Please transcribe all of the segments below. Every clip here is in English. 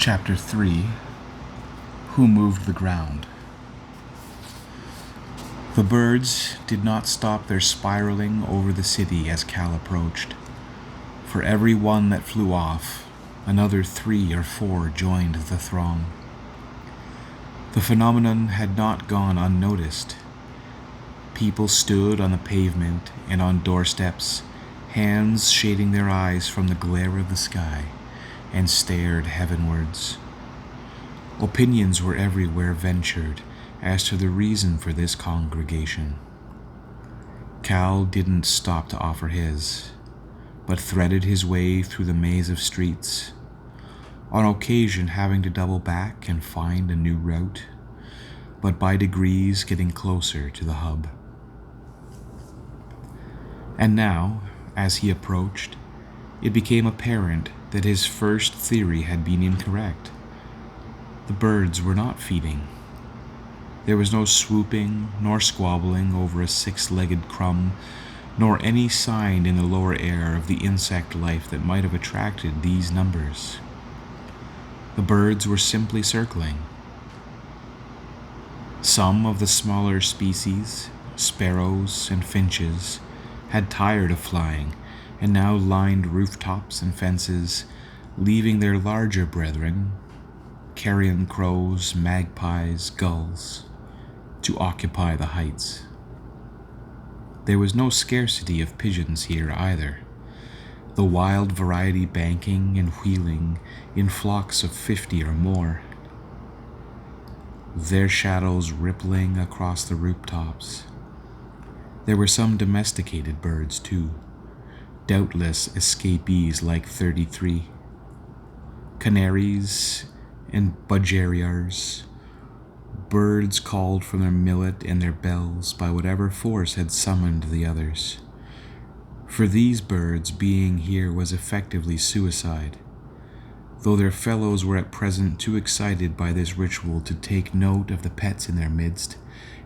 Chapter 3. Who Moved the Ground? The birds did not stop their spiraling over the city as Cal approached. For every one that flew off, another 3 or 4 joined the throng. The phenomenon had not gone unnoticed. People stood on the pavement and on doorsteps, hands shading their eyes from the glare of the sky, and stared heavenwards. Opinions were everywhere ventured as to the reason for this congregation. Cal didn't stop to offer his, but threaded his way through the maze of streets, on occasion having to double back and find a new route, but by degrees getting closer to the hub. And now, as he approached, it became apparent that his first theory had been incorrect. The birds were not feeding. There was no swooping nor squabbling over a 6-legged crumb, nor any sign in the lower air of the insect life that might have attracted these numbers. The birds were simply circling. Some of the smaller species, sparrows and finches, had tired of flying and now lined rooftops and fences, leaving their larger brethren, carrion crows, magpies, gulls, to occupy the heights. There was no scarcity of pigeons here either, the wild variety banking and wheeling in flocks of 50 or more, their shadows rippling across the rooftops. There were some domesticated birds too, doubtless escapees like 33, canaries and budgeriars, birds called from their millet and their bells by whatever force had summoned the others. For these birds, being here was effectively suicide, though their fellows were at present too excited by this ritual to take note of the pets in their midst.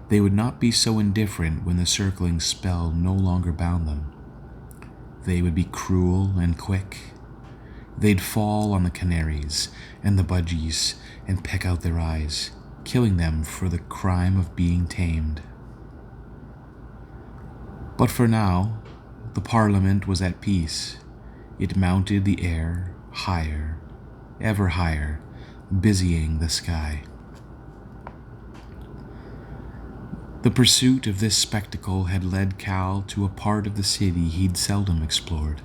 They would not be so indifferent when the circling spell no longer bound them. They would be cruel and quick. They'd fall on the canaries and the budgies and peck out their eyes, killing them for the crime of being tamed. But for now, the Parliament was at peace. It mounted the air, higher, ever higher, busying the sky. The pursuit of this spectacle had led Cal to a part of the city he'd seldom explored.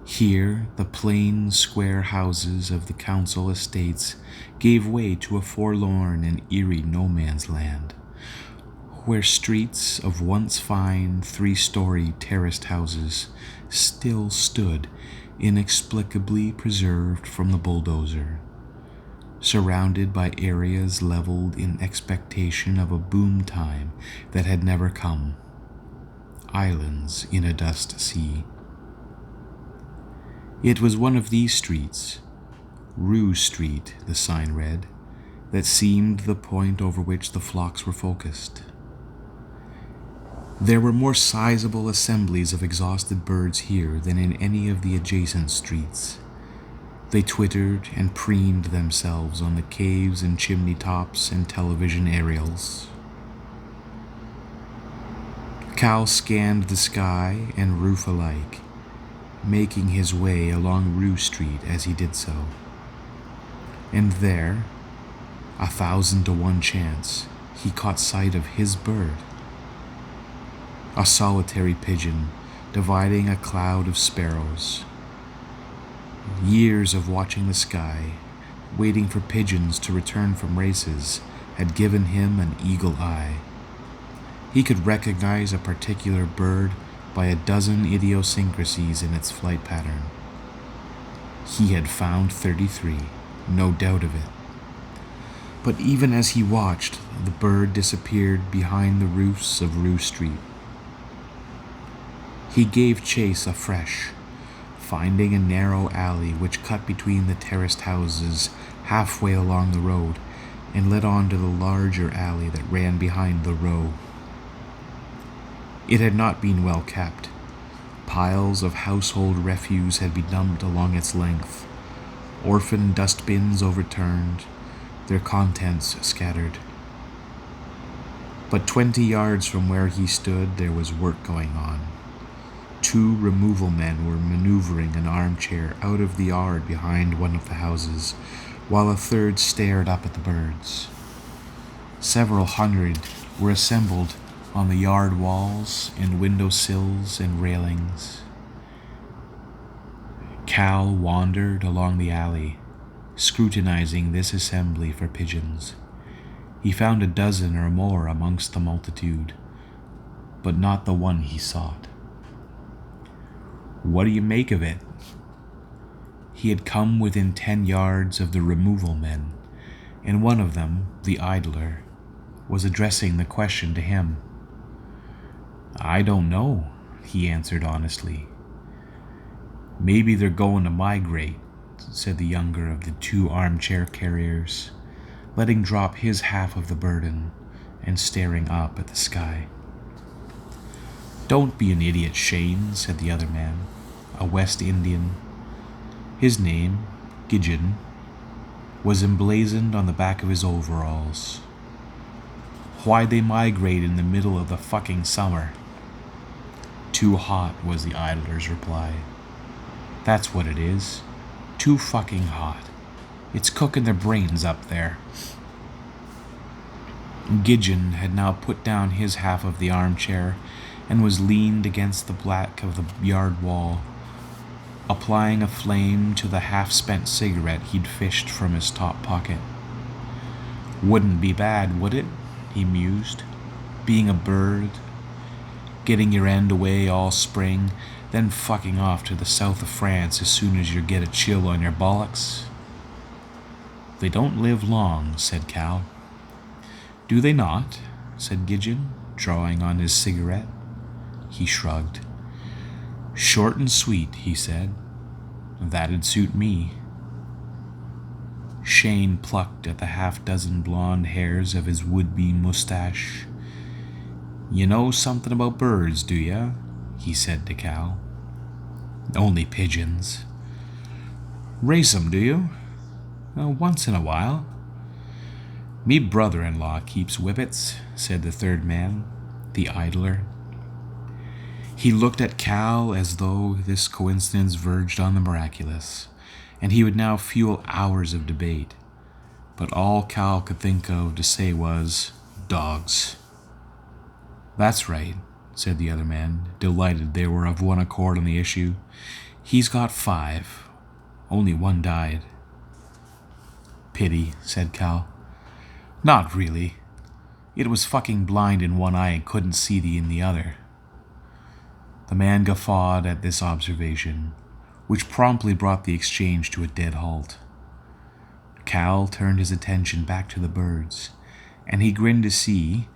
Here, the plain, square houses of the council estates gave way to a forlorn and eerie no-man's land, where streets of once fine 3-story terraced houses still stood, inexplicably preserved from the bulldozer, surrounded by areas leveled in expectation of a boom time that had never come, islands in a dust sea. It was one of these streets, Rue Street, the sign read, that seemed the point over which the flocks were focused. There were more sizable assemblies of exhausted birds here than in any of the adjacent streets. They twittered and preened themselves on the caves and chimney tops and television aerials. Cal scanned the sky and roof alike, making his way along Rue Street as he did so. And there, 1,000 to 1 chance, he caught sight of his bird. A solitary pigeon dividing a cloud of sparrows. Years of watching the sky, waiting for pigeons to return from races, had given him an eagle eye. He could recognize a particular bird by a dozen idiosyncrasies in its flight pattern. He had found 33, no doubt of it. But even as he watched, the bird disappeared behind the roofs of Rue Street. He gave chase afresh, finding a narrow alley which cut between the terraced houses halfway along the road and led on to the larger alley that ran behind the row. It had not been well kept. Piles of household refuse had been dumped along its length. Orphan dustbins overturned, their contents scattered. But 20 yards from where he stood, there was work going on. 2 removal men were maneuvering an armchair out of the yard behind one of the houses, while a third stared up at the birds. Several hundred were assembled on the yard walls and window sills and railings. Cal wandered along the alley, scrutinizing this assembly for pigeons. He found a dozen or more amongst the multitude, but not the one he sought. "What do you make of it?" He had come within 10 yards of the removal men, and one of them, the idler, was addressing the question to him. "I don't know," he answered honestly. "Maybe they're going to migrate," said the younger of the 2 armchair carriers, letting drop his half of the burden and staring up at the sky. "Don't be an idiot, Shane," said the other man, a West Indian. His name, Gidgeon, was emblazoned on the back of his overalls. "Why'd they migrate in the middle of the fucking summer?" "Too hot," was the idler's reply. "That's what it is. Too fucking hot. It's cooking their brains up there." Gidgeon had now put down his half of the armchair and was leaned against the back of the yard wall, applying a flame to the half-spent cigarette he'd fished from his top pocket. "Wouldn't be bad, would it?" he mused. "Being a bird, getting your end away all spring, then fucking off to the south of France as soon as you get a chill on your bollocks." "They don't live long," said Cal. "Do they not?" said Gidgeon, drawing on his cigarette. He shrugged. "Short and sweet," he said. "That'd suit me." Shane plucked at the half-dozen blonde hairs of his would-be mustache. "You know something about birds, do ya?" he said to Cal. "Only pigeons." "Race 'em, do you?" "Once in a while." "Me brother-in-law keeps whippets," said the third man, the idler. He looked at Cal as though this coincidence verged on the miraculous, and he would now fuel hours of debate. But all Cal could think of to say was, "Dogs." "That's right," said the other man, delighted they were of one accord on the issue. "He's got 5. Only one died." "Pity," said Cal. "Not really. It was fucking blind in one eye and couldn't see in the other." The man guffawed at this observation, which promptly brought the exchange to a dead halt. Cal turned his attention back to the birds, and he grinned to see,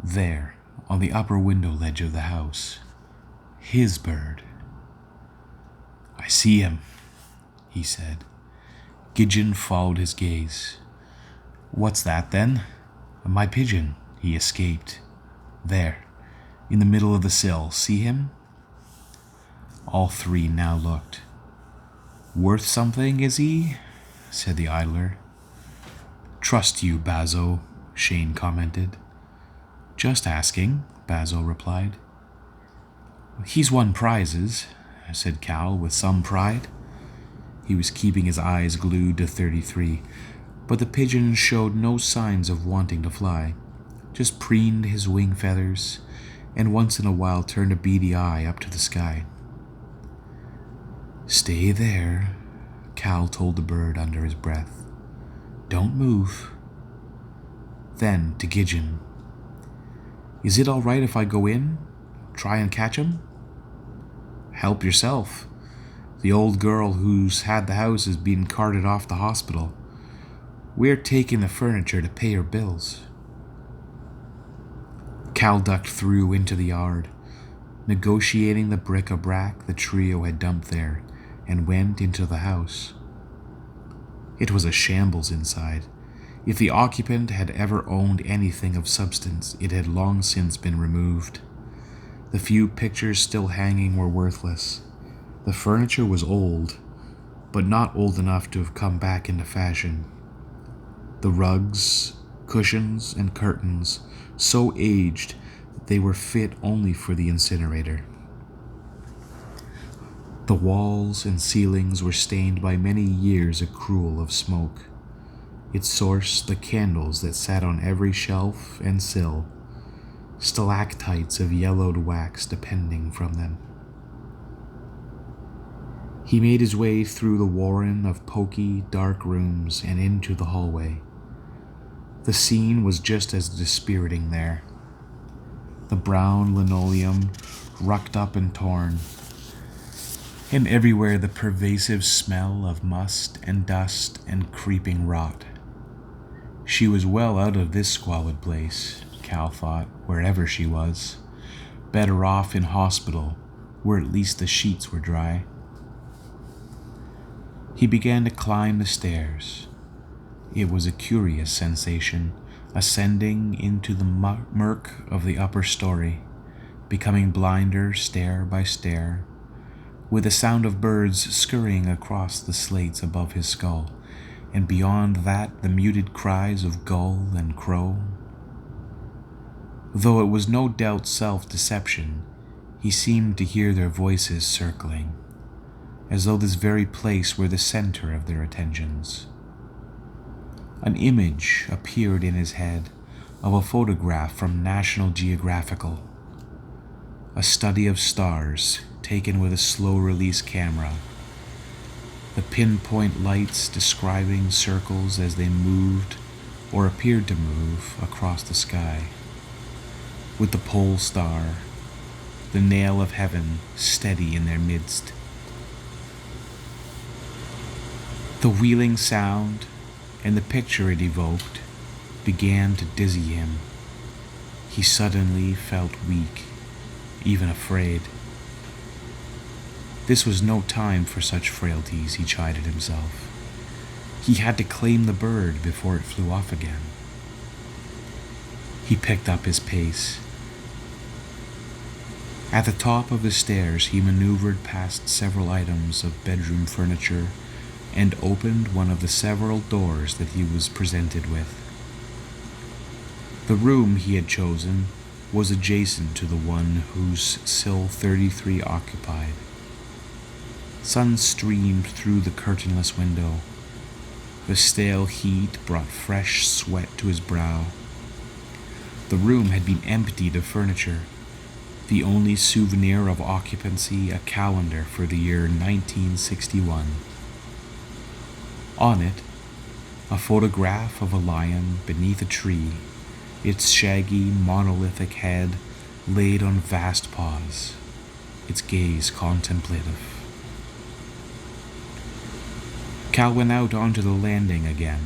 there, on the upper window ledge of the house, his bird. "I see him," he said. Gidgeon followed his gaze. "What's that, then?" "My pigeon. He escaped. There, in the middle of the sill. See him?" All 3 now looked. "Worth something, is he?" said the idler. "Trust you, Bazo," Shane commented. "Just asking," Bazo replied. "He's won prizes," said Cal with some pride. He was keeping his eyes glued to 33, but the pigeon showed no signs of wanting to fly, just preened his wing feathers, and once in a while turned a beady eye up to the sky. "Stay there," Cal told the bird under his breath. "Don't move." Then, to Gidgeon, "Is it all right if I go in? Try and catch him?" "Help yourself. The old girl who's had the house is being carted off to hospital. We're taking the furniture to pay her bills." Cal ducked through into the yard, negotiating the bric-a-brac the trio had dumped there, and went into the house. It was a shambles inside. If the occupant had ever owned anything of substance, it had long since been removed. The few pictures still hanging were worthless. The furniture was old, but not old enough to have come back into fashion. The rugs, cushions, and curtains so aged that they were fit only for the incinerator. The walls and ceilings were stained by many years accrual of smoke, its source the candles that sat on every shelf and sill, stalactites of yellowed wax depending from them. He made his way through the warren of poky, dark rooms and into the hallway. The scene was just as dispiriting there. The brown linoleum, rucked up and torn, and everywhere the pervasive smell of must and dust and creeping rot. She was well out of this squalid place, Cal thought, wherever she was. Better off in hospital, where at least the sheets were dry. He began to climb the stairs. It was a curious sensation, ascending into the murk of the upper story, becoming blinder stair by stair, with the sound of birds scurrying across the slates above his skull, and beyond that the muted cries of gull and crow. Though it was no doubt self-deception, he seemed to hear their voices circling, as though this very place were the center of their attentions. An image appeared in his head of a photograph from National Geographical, a study of stars taken with a slow-release camera, the pinpoint lights describing circles as they moved or appeared to move across the sky, with the pole star, the nail of heaven, steady in their midst. The wheeling sound and the picture it evoked began to dizzy him. He suddenly felt weak, even afraid. This was no time for such frailties, he chided himself. He had to claim the bird before it flew off again. He picked up his pace. At the top of the stairs, he maneuvered past several items of bedroom furniture and opened one of the several doors that he was presented with. The room he had chosen was adjacent to the one whose sill 33 occupied. Sun streamed through the curtainless window. The stale heat brought fresh sweat to his brow. The room had been emptied of furniture, the only souvenir of occupancy a calendar for the year 1961. On it, a photograph of a lion beneath a tree, its shaggy, monolithic head laid on vast paws, its gaze contemplative. Cal went out onto the landing again,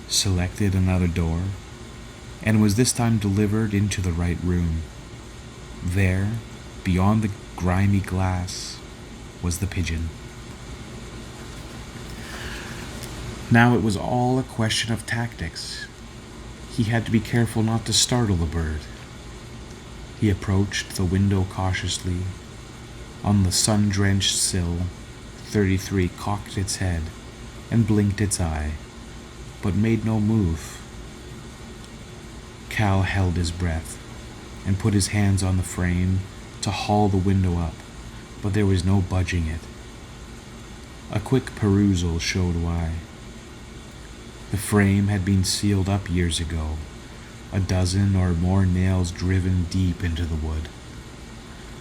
selected another door, and was this time delivered into the right room. There, beyond the grimy glass, was the pigeon. Now it was all a question of tactics. He had to be careful not to startle the bird. He approached the window cautiously. On the sun-drenched sill, 33 cocked its head and blinked its eye, but made no move. Cal held his breath and put his hands on the frame to haul the window up, but there was no budging it. A quick perusal showed why. The frame had been sealed up years ago, a dozen or more nails driven deep into the wood.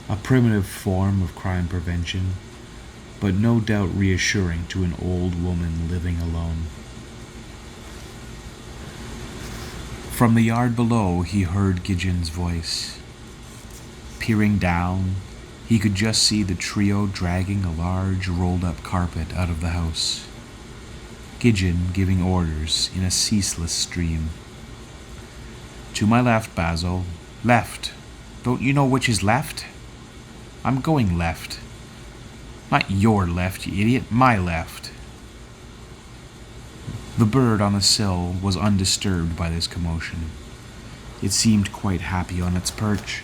A primitive form of crime prevention, but no doubt reassuring to an old woman living alone. From the yard below, he heard Gideon's voice. Peering down, he could just see the trio dragging a large rolled-up carpet out of the house. Gideon giving orders in a ceaseless stream. "To my left, Basil. Left. Don't you know which is left? I'm going left. Not your left, you idiot. My left." The bird on the sill was undisturbed by this commotion. It seemed quite happy on its perch.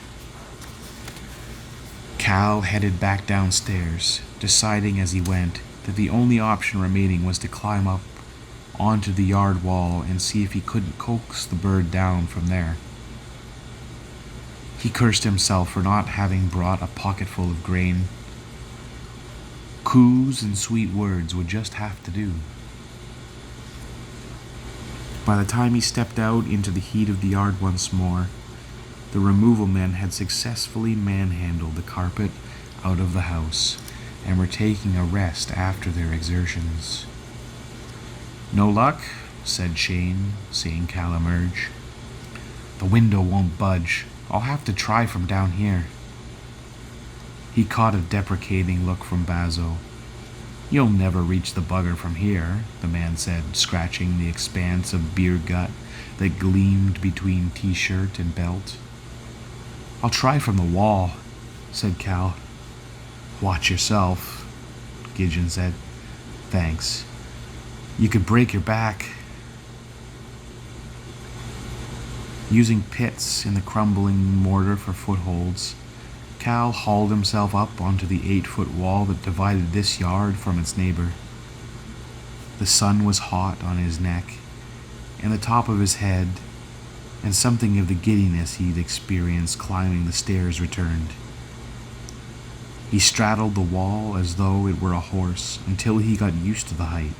Cal headed back downstairs, deciding as he went that the only option remaining was to climb up onto the yard wall and see if he couldn't coax the bird down from there. He cursed himself for not having brought a pocketful of grain. Coos and sweet words would just have to do. By the time he stepped out into the heat of the yard once more, the removal men had successfully manhandled the carpet out of the house and were taking a rest after their exertions. "No luck?" said Shane, seeing Cal emerge. "The window won't budge. I'll have to try from down here." He caught a deprecating look from Bazo. "You'll never reach the bugger from here," the man said, scratching the expanse of beer gut that gleamed between t-shirt and belt. "I'll try from the wall," said Cal. "Watch yourself," Gideon said. "Thanks. You could break your back." Using pits in the crumbling mortar for footholds, Cal hauled himself up onto the 8-foot wall that divided this yard from its neighbor. The sun was hot on his neck and the top of his head, and something of the giddiness he'd experienced climbing the stairs returned. He straddled the wall as though it were a horse until he got used to the height,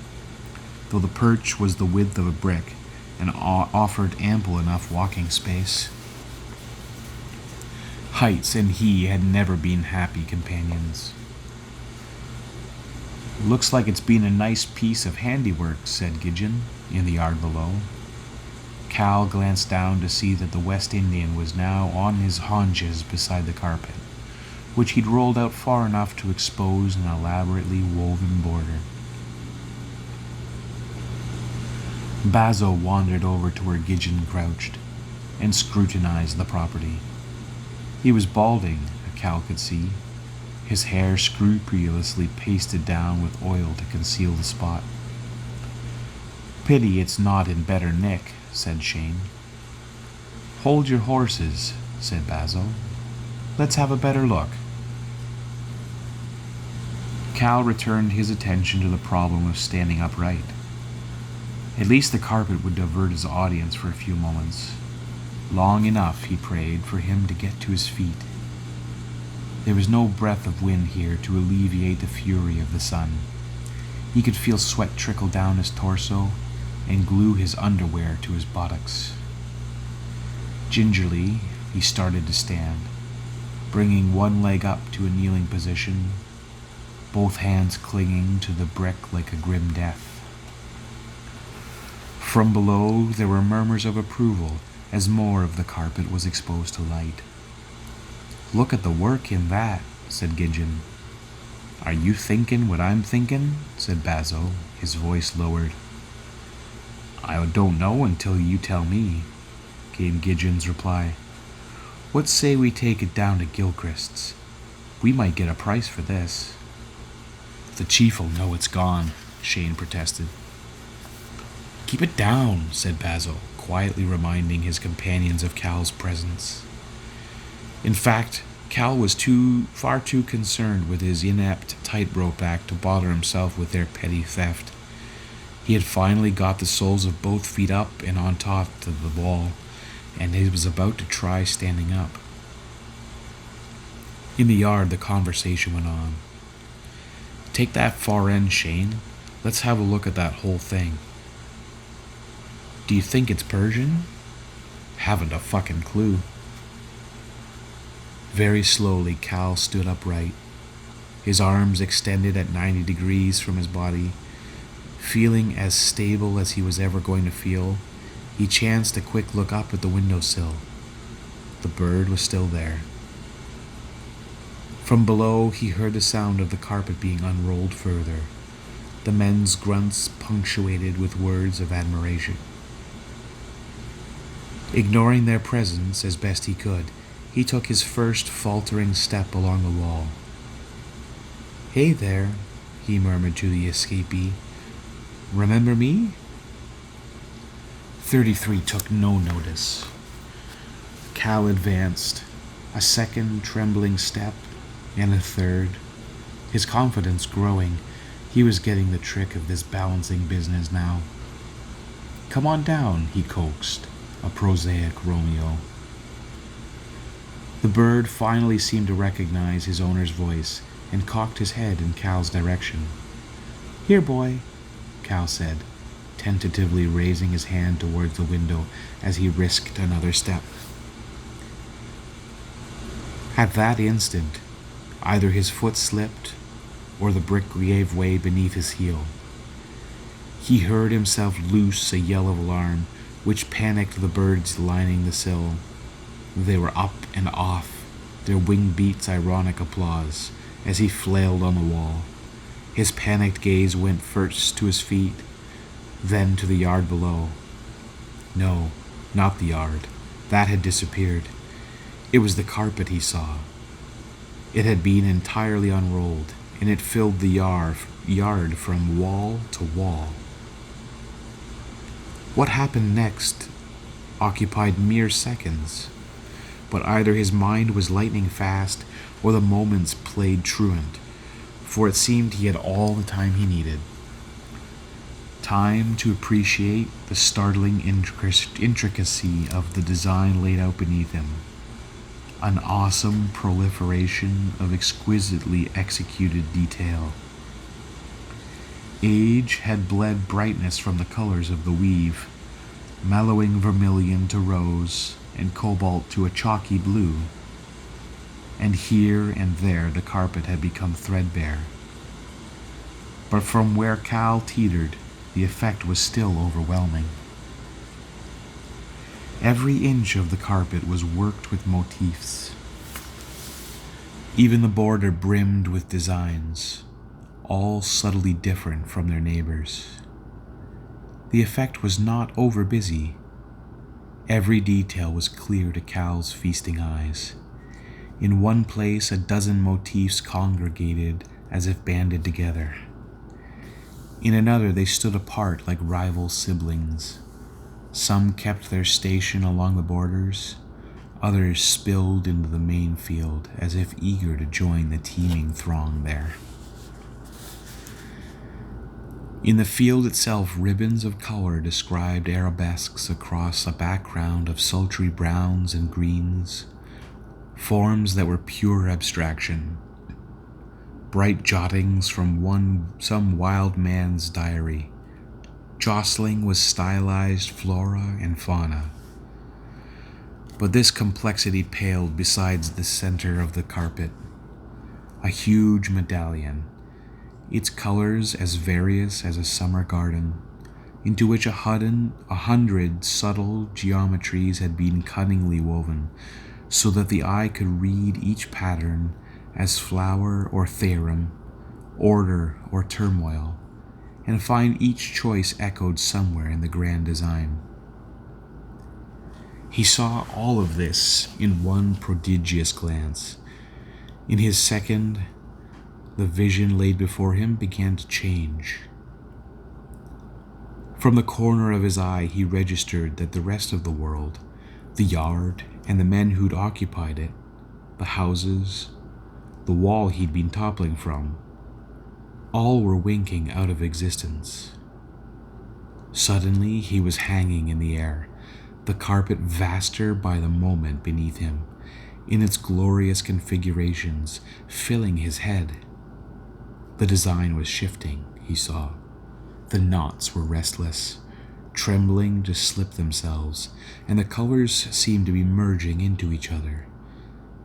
though the perch was the width of a brick and offered ample enough walking space. Heights and he had never been happy companions. "Looks like it's been a nice piece of handiwork," said Gideon, in the yard below. Cal glanced down to see that the West Indian was now on his haunches beside the carpet, which he'd rolled out far enough to expose an elaborately woven border. Bazo wandered over to where Gideon crouched and scrutinized the property. He was balding, Cal could see, his hair scrupulously pasted down with oil to conceal the spot. "Pity it's not in better nick," said Shane. "Hold your horses," said Bazo. "Let's have a better look." Cal returned his attention to the problem of standing upright. At least the carpet would divert his audience for a few moments. Long enough, he prayed, for him to get to his feet. There was no breath of wind here to alleviate the fury of the sun. He could feel sweat trickle down his torso and glue his underwear to his buttocks. Gingerly, he started to stand, bringing one leg up to a kneeling position, both hands clinging to the brick like a grim death. From below, there were murmurs of approval as more of the carpet was exposed to light. "Look at the work in that," said Gideon. "Are you thinking what I'm thinking?" said Bazo, his voice lowered. "I don't know until you tell me," came Gideon's reply. "What say we take it down to Gilchrist's? We might get a price for this." "The chief'll know it's gone," Shane protested. "Keep it down," said Basil, quietly reminding his companions of Cal's presence. In fact, Cal was far too concerned with his inept tightrope act to bother himself with their petty theft. He had finally got the soles of both feet up and on top of the wall, and he was about to try standing up. In the yard, the conversation went on. "Take that far end, Shane. Let's have a look at that whole thing." "Do you think it's Persian?" "Haven't a fucking clue." Very slowly, Cal stood upright, his arms extended at 90 degrees from his body. Feeling as stable as he was ever going to feel, he chanced a quick look up at the windowsill. The bird was still there. From below, he heard the sound of the carpet being unrolled further, the men's grunts punctuated with words of admiration. Ignoring their presence as best he could, he took his first faltering step along the wall. "Hey there," he murmured to the escapee. "Remember me?" 33 took no notice. Cal advanced, a second trembling step, and a third, his confidence growing He was getting the trick of this balancing business now. "Come on down," he coaxed, a prosaic Romeo. The bird finally seemed to recognize his owner's voice and cocked his head in Cal's direction. "Here, boy," Cal said, tentatively raising his hand towards the window as he risked another step. At that instant, either his foot slipped or the brick gave way beneath his heel. He heard himself loose a yell of alarm, which panicked the birds lining the sill. They were up and off, their wing beats ironic applause, as he flailed on the wall. His panicked gaze went first to his feet, then to the yard below. No, not the yard. That had disappeared. It was the carpet he saw. It had been entirely unrolled, and it filled the yard from wall to wall. What happened next occupied mere seconds, but either his mind was lightning fast or the moments played truant, for it seemed he had all the time he needed. Time to appreciate the startling intricacy of the design laid out beneath him. An awesome proliferation of exquisitely executed detail. Age had bled brightness from the colors of the weave, mellowing vermilion to rose and cobalt to a chalky blue, and here and there the carpet had become threadbare. But from where Cal teetered, the effect was still overwhelming. Every inch of the carpet was worked with motifs. Even the border brimmed with designs, all subtly different from their neighbors. The effect was not over busy. Every detail was clear to Cal's feasting eyes. In one place, a dozen motifs congregated as if banded together. In another, they stood apart like rival siblings. Some kept their station along the borders, others spilled into the main field as if eager to join the teeming throng there. In the field itself, ribbons of color described arabesques across a background of sultry browns and greens, forms that were pure abstraction, bright jottings from some wild man's diary, jostling with stylized flora and fauna. But this complexity paled beside the center of the carpet, a huge medallion, its colors as various as a summer garden, into which 100 subtle geometries had been cunningly woven, so that the eye could read each pattern as flower or theorem, order or turmoil, and find each choice echoed somewhere in the grand design. He saw all of this in one prodigious glance. In his second, the vision laid before him began to change. From the corner of his eye, he registered that the rest of the world, the yard and the men who'd occupied it, the houses, the wall he'd been toppling from, all were winking out of existence. Suddenly, he was hanging in the air, the carpet vaster by the moment beneath him, in its glorious configurations, filling his head. The design was shifting, he saw. The knots were restless, trembling to slip themselves, and the colors seemed to be merging into each other,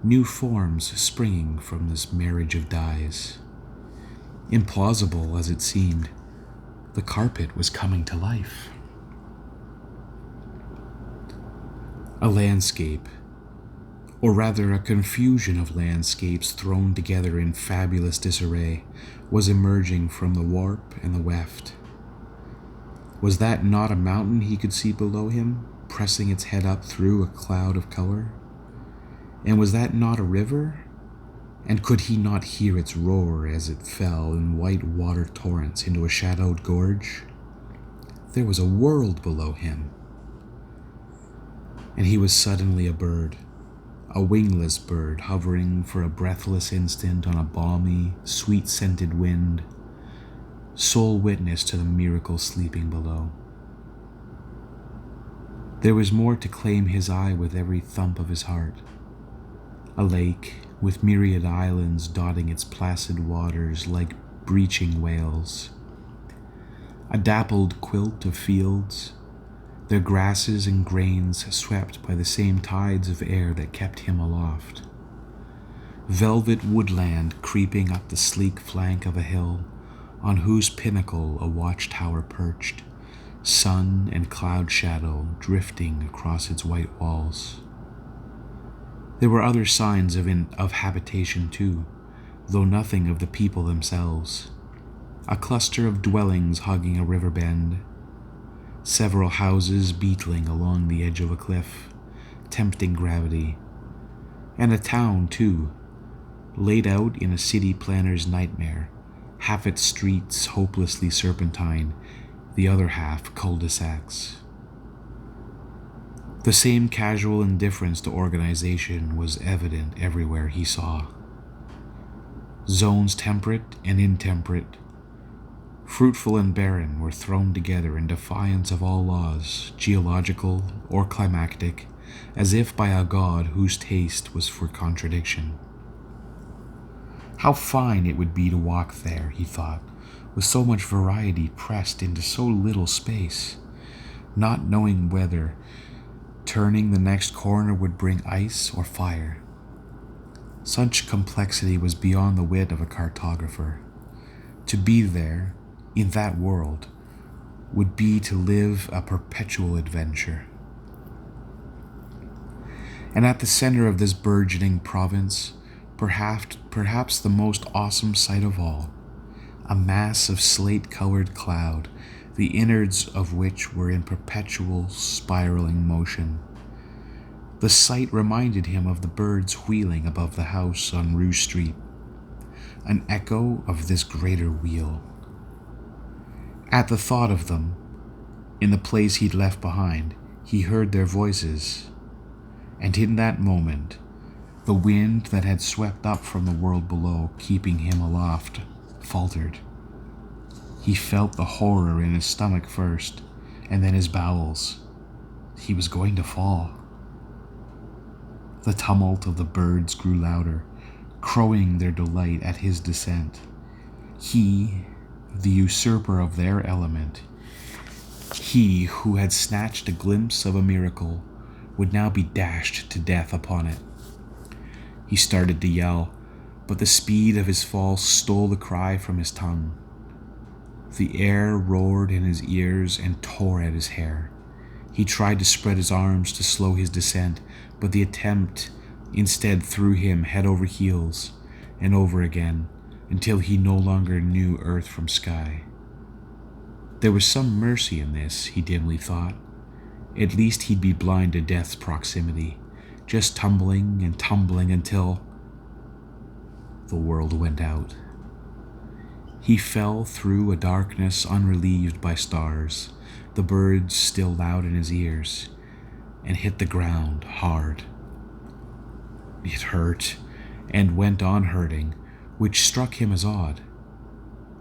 new forms springing from this marriage of dyes. Implausible as it seemed, the carpet was coming to life. A landscape, or rather a confusion of landscapes thrown together in fabulous disarray, was emerging from the warp and the weft. Was that not a mountain he could see below him, pressing its head up through a cloud of color? And was that not a river? And could he not hear its roar as it fell in white water torrents into a shadowed gorge? There was a world below him. And he was suddenly a bird, a wingless bird hovering for a breathless instant on a balmy, sweet-scented wind, sole witness to the miracle sleeping below. There was more to claim his eye with every thump of his heart. A lake with myriad islands dotting its placid waters like breaching whales. A dappled quilt of fields, their grasses and grains swept by the same tides of air that kept him aloft. Velvet woodland creeping up the sleek flank of a hill, on whose pinnacle a watchtower perched, sun and cloud shadow drifting across its white walls. There were other signs of habitation too, though nothing of the people themselves. A cluster of dwellings hugging a river bend, several houses beetling along the edge of a cliff, tempting gravity, and a town too, laid out in a city planner's nightmare, half its streets hopelessly serpentine, the other half cul-de-sacs. The same casual indifference to organization was evident everywhere he saw. Zones temperate and intemperate, fruitful and barren, were thrown together in defiance of all laws, geological or climactic, as if by a god whose taste was for contradiction. How fine it would be to walk there, he thought, with so much variety pressed into so little space, not knowing whether turning the next corner would bring ice or fire. Such complexity was beyond the wit of a cartographer. To be there, in that world, would be to live a perpetual adventure. And at the center of this burgeoning province, perhaps the most awesome sight of all, a mass of slate-colored cloud, the innards of which were in perpetual spiraling motion. The sight reminded him of the birds wheeling above the house on Rouge Street, an echo of this greater wheel. At the thought of them, in the place he'd left behind, he heard their voices, and in that moment, the wind that had swept up from the world below, keeping him aloft, faltered. He felt the horror in his stomach first, and then his bowels. He was going to fall. The tumult of the birds grew louder, crowing their delight at his descent. He, the usurper of their element, he who had snatched a glimpse of a miracle, would now be dashed to death upon it. He started to yell, but the speed of his fall stole the cry from his tongue. The air roared in his ears and tore at his hair. He tried to spread his arms to slow his descent, but the attempt instead threw him head over heels and over again until he no longer knew earth from sky. There was some mercy in this, he dimly thought. At least he'd be blind to death's proximity, just tumbling and tumbling until the world went out. He fell through a darkness unrelieved by stars, the birds still loud in his ears, and hit the ground hard. It hurt, and went on hurting, which struck him as odd.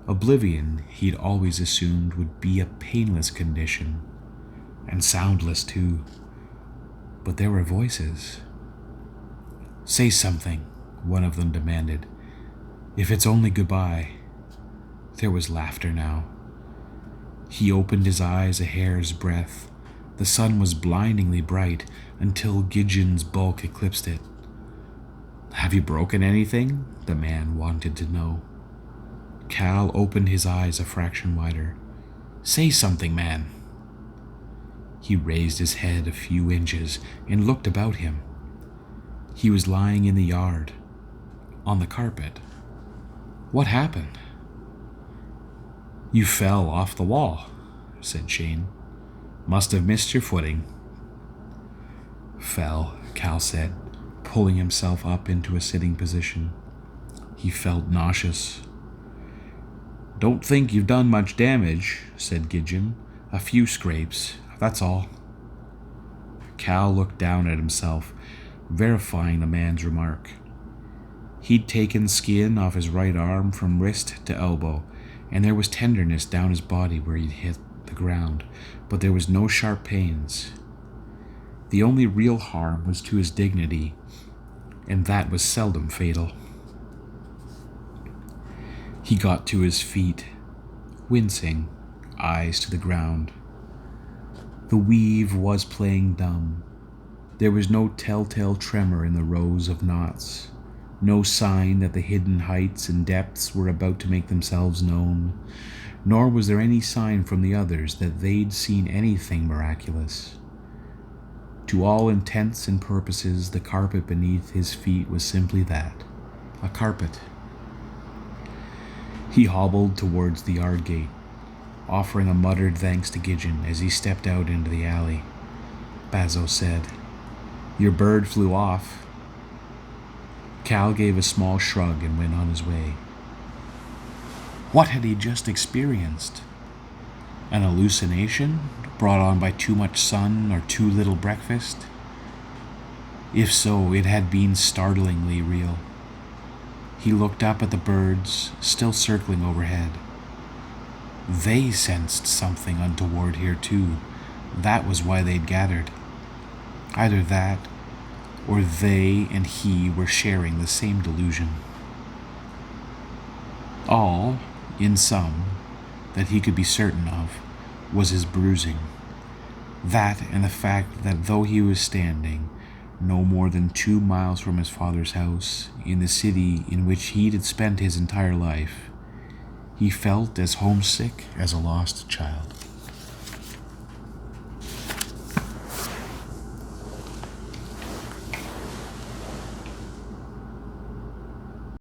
Oblivion, he'd always assumed, would be a painless condition, and soundless too. But there were voices. "Say something," one of them demanded. "If it's only goodbye." There was laughter now. He opened his eyes a hair's breadth. The sun was blindingly bright until Gideon's bulk eclipsed it. "Have you broken anything?" the man wanted to know. Cal opened his eyes a fraction wider. "Say something, man." He raised his head a few inches and looked about him. He was lying in the yard, on the carpet. What happened? "You fell off the wall," said Shane. "Must have missed your footing." "Fell," Cal said, pulling himself up into a sitting position. He felt nauseous. "Don't think you've done much damage," said Gideon. "A few scrapes, that's all." Cal looked down at himself, verifying the man's remark. He'd taken skin off his right arm from wrist to elbow, and there was tenderness down his body where he'd hit the ground, but there was no sharp pains. The only real harm was to his dignity, and that was seldom fatal. He got to his feet, wincing, eyes to the ground. The weave was playing dumb. There was no telltale tremor in the rows of knots, no sign that the hidden heights and depths were about to make themselves known, nor was there any sign from the others that they'd seen anything miraculous. To all intents and purposes, the carpet beneath his feet was simply that, a carpet. He hobbled towards the yard gate, offering a muttered thanks to Gidgeon as he stepped out into the alley. Bazo said, "Your bird flew off." Cal gave a small shrug and went on his way. What had he just experienced? An hallucination brought on by too much sun or too little breakfast? If so, it had been startlingly real. He looked up at the birds, still circling overhead. They sensed something untoward here too. That was why they'd gathered. Either that, or they and he were sharing the same delusion. All, in sum, that he could be certain of was his bruising. That and the fact that though he was standing no more than 2 miles from his father's house, in the city in which he'd spent his entire life, he felt as homesick as a lost child.